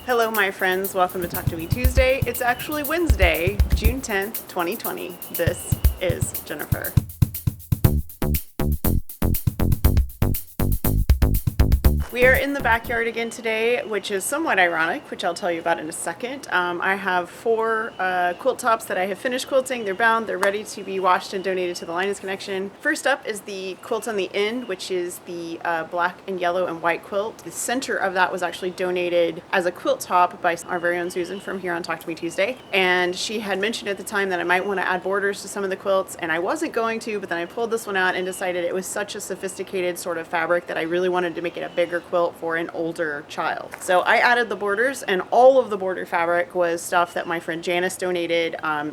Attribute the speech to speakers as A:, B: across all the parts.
A: Hello, my friends. Welcome to Talk to Me Tuesday. It's actually Wednesday, June 10th, 2020. This is Jennifer. We are in the backyard again today, which is somewhat ironic, which I'll tell you about in a second. I have four quilt tops that I have finished quilting. They're bound, they're ready to be washed and donated to the Linus Connection. First up is the quilt on the end, which is the black and yellow and white quilt. The center of that was actually donated as a quilt top by our very own Susan from here on Talk to Me Tuesday. And she had mentioned at the time that I might want to add borders to some of the quilts, and I wasn't going to, but then I pulled this one out and decided it was such a sophisticated sort of fabric that I really wanted to make it a bigger quilt for an older child. So I added the borders, and all of the border fabric was stuff that my friend Janice donated, I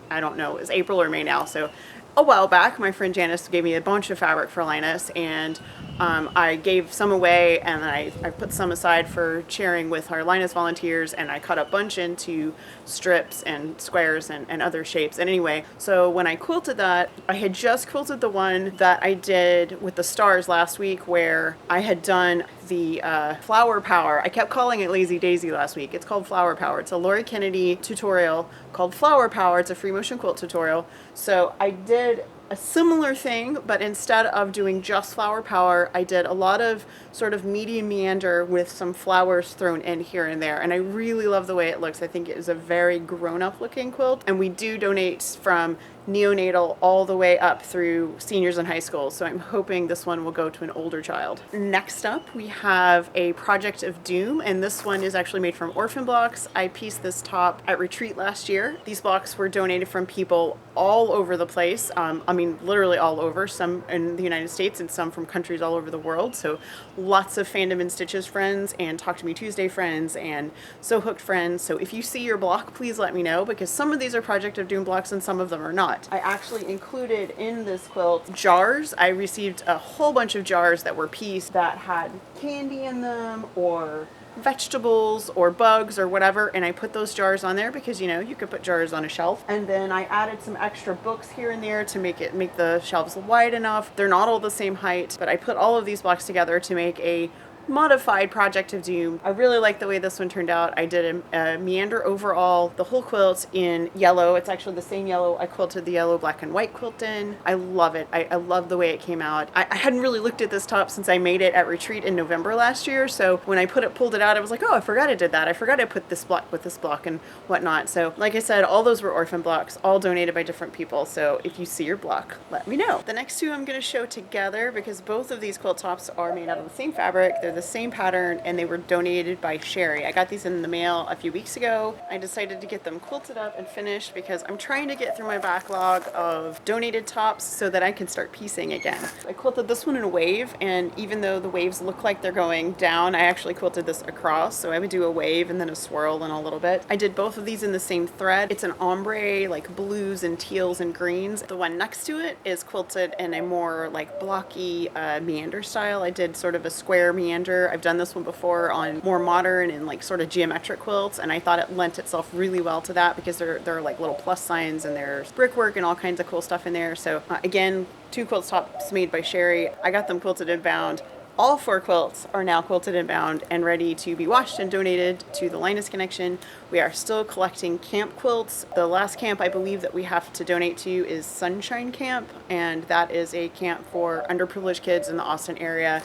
A: don't know, it was April or May now. So a while back, my friend Janice gave me a bunch of fabric for Linus, and I gave some away, and then I put some aside for sharing with our Linus volunteers, and I cut a bunch into strips and squares and other shapes. And anyway, so when I quilted that, I had just quilted the one that I did with the stars last week, where I had done the Flower Power. I kept calling it Lazy Daisy last week. It's called Flower Power. It's a Lori Kennedy tutorial called Flower Power. It's a free motion quilt tutorial. So I did a similar thing, but instead of doing just flower power, I did a lot of sort of medium meander with some flowers thrown in here and there. And I really love the way it looks. I think it is a very grown-up looking quilt. And we do donate from neonatal all the way up through seniors in high school. So I'm hoping this one will go to an older child. Next up, we have a Project of Doom, and this one is actually made from orphan blocks. I pieced this top at retreat last year. These blocks were donated from people all over the place. Literally all over, some in the United States and some from countries all over the world. So lots of Fandom in Stitches friends and Talk to Me Tuesday friends and So Hooked friends. So if you see your block, please let me know, because some of these are Project of Doom blocks and some of them are not. I actually included in this quilt jars. I received a whole bunch of jars that were pieced that had candy in them or vegetables or bugs or whatever, and I put those jars on there because, you know, you could put jars on a shelf. And then I added some extra books here and there to make the shelves wide enough. They're not all the same height, but I put all of these blocks together to make a modified Project of Doom. I really like the way this one turned out. I did a meander overall, the whole quilt in yellow. It's actually the same yellow I quilted the yellow, black, and white quilt in. I love it. I love the way it came out. I hadn't really looked at this top since I made it at retreat in November last year, so when I pulled it out, I was like, oh, I forgot I did that. I forgot I put this block with this block and whatnot. So like I said, all those were orphan blocks, all donated by different people. So if you see your block, let me know. The next two I'm going to show together because both of these quilt tops are made out of the same fabric. They're the same pattern, and they were donated by Sherry. I got these in the mail a few weeks ago. I decided to get them quilted up and finished because I'm trying to get through my backlog of donated tops so that I can start piecing again. I quilted this one in a wave, and even though the waves look like they're going down, I actually quilted this across, so I would do a wave and then a swirl in a little bit. I did both of these in the same thread. It's an ombre, like blues and teals and greens. The one next to it is quilted in a more like blocky meander style. I did sort of a square meander. I've done this one before on more modern and like sort of geometric quilts, and I thought it lent itself really well to that because there are like little plus signs and there's brickwork and all kinds of cool stuff in there. So again, two quilt tops made by Sherry. I got them quilted and bound. All four quilts are now quilted and bound and ready to be washed and donated to the Linus Connection. We are still collecting camp quilts. The last camp I believe that we have to donate to is Sunshine Camp, and that is a camp for underprivileged kids in the Austin area.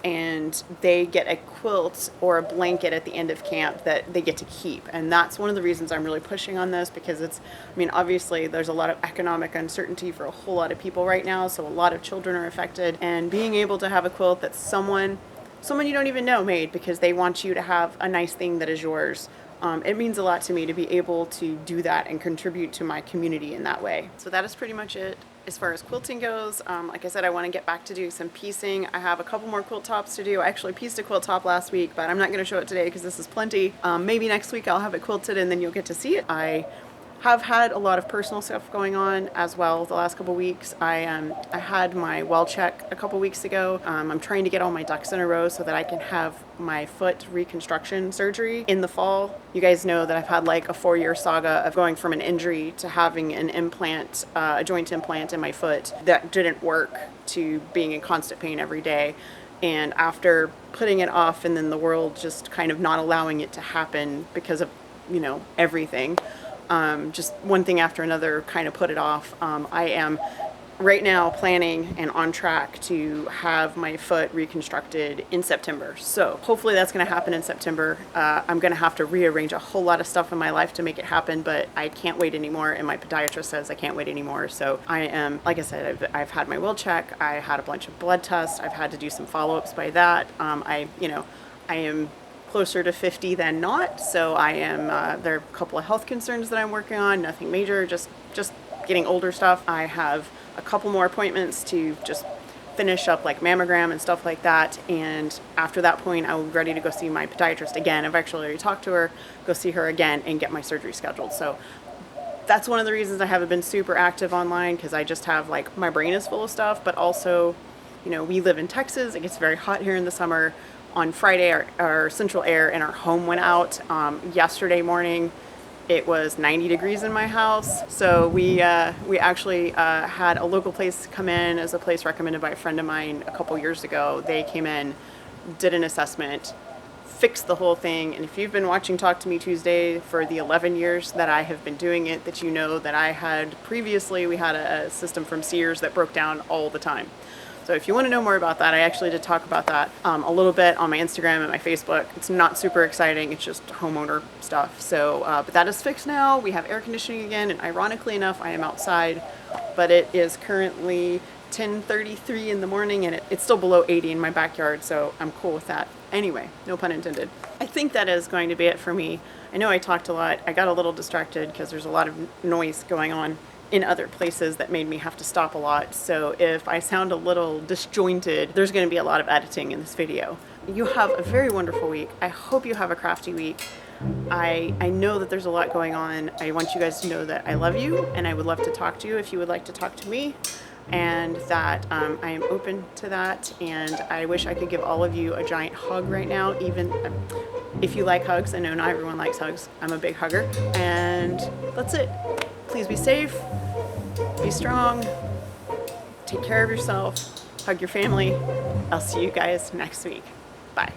A: And they get a quilt or a blanket at the end of camp that they get to keep. And that's one of the reasons I'm really pushing on this, because obviously there's a lot of economic uncertainty for a whole lot of people right now, so a lot of children are affected. And being able to have a quilt that someone you don't even know made because they want you to have a nice thing that is yours, it means a lot to me to be able to do that and contribute to my community in that way. So that is pretty much it as far as quilting goes. Like I said, I want to get back to doing some piecing. I have a couple more quilt tops to do. I actually pieced a quilt top last week, but I'm not going to show it today because this is plenty. Maybe next week I'll have it quilted and then you'll get to see it. I have had a lot of personal stuff going on as well the last couple weeks. I had my well check a couple weeks ago. I'm trying to get all my ducks in a row so that I can have my foot reconstruction surgery in the fall. You guys know that I've had like a 4-year saga of going from an injury to having an implant, a joint implant in my foot that didn't work, to being in constant pain every day. And after putting it off and then the world just kind of not allowing it to happen because of, everything, just one thing after another kind of put it off. I am right now planning and on track to have my foot reconstructed in September. So hopefully that's going to happen in September. I'm going to have to rearrange a whole lot of stuff in my life to make it happen, but I can't wait anymore. And my podiatrist says I can't wait anymore. So I am, like I said, I've had my will check. I had a bunch of blood tests. I've had to do some follow-ups by that. I am closer to 50 than not. So I am, there are a couple of health concerns that I'm working on, nothing major, just getting older stuff. I have a couple more appointments to just finish up like mammogram and stuff like that. And after that point, I will be ready to go see my podiatrist again. I've actually already talked to her, go see her again and get my surgery scheduled. So that's one of the reasons I haven't been super active online, because I just have like, my brain is full of stuff, but also, we live in Texas. It gets very hot here in the summer. On Friday, our central air in our home went out. Yesterday morning, it was 90 degrees in my house. So we actually had a local place come in as a place recommended by a friend of mine a couple years ago. They came in, did an assessment, fixed the whole thing. And if you've been watching Talk to Me Tuesday for the 11 years that I have been doing it, that that I had previously, we had a system from Sears that broke down all the time. So if you want to know more about that, I actually did talk about that a little bit on my Instagram and my Facebook. It's not super exciting. It's just homeowner stuff. So, but that is fixed now. We have air conditioning again. And ironically enough, I am outside, but it is currently 10:33 in the morning and it's still below 80 in my backyard. So I'm cool with that. Anyway, no pun intended. I think that is going to be it for me. I know I talked a lot. I got a little distracted because there's a lot of noise going on in other places that made me have to stop a lot. So if I sound a little disjointed, there's going to be a lot of editing in this video. You have a very wonderful week. I hope you have a crafty week. I know that there's a lot going on. I want you guys to know that I love you and I would love to talk to you if you would like to talk to me, and that I am open to that. And I wish I could give all of you a giant hug right now, even if you like hugs. I know not everyone likes hugs. I'm a big hugger. And that's it. Please be safe, be strong, take care of yourself, hug your family. I'll see you guys next week. Bye.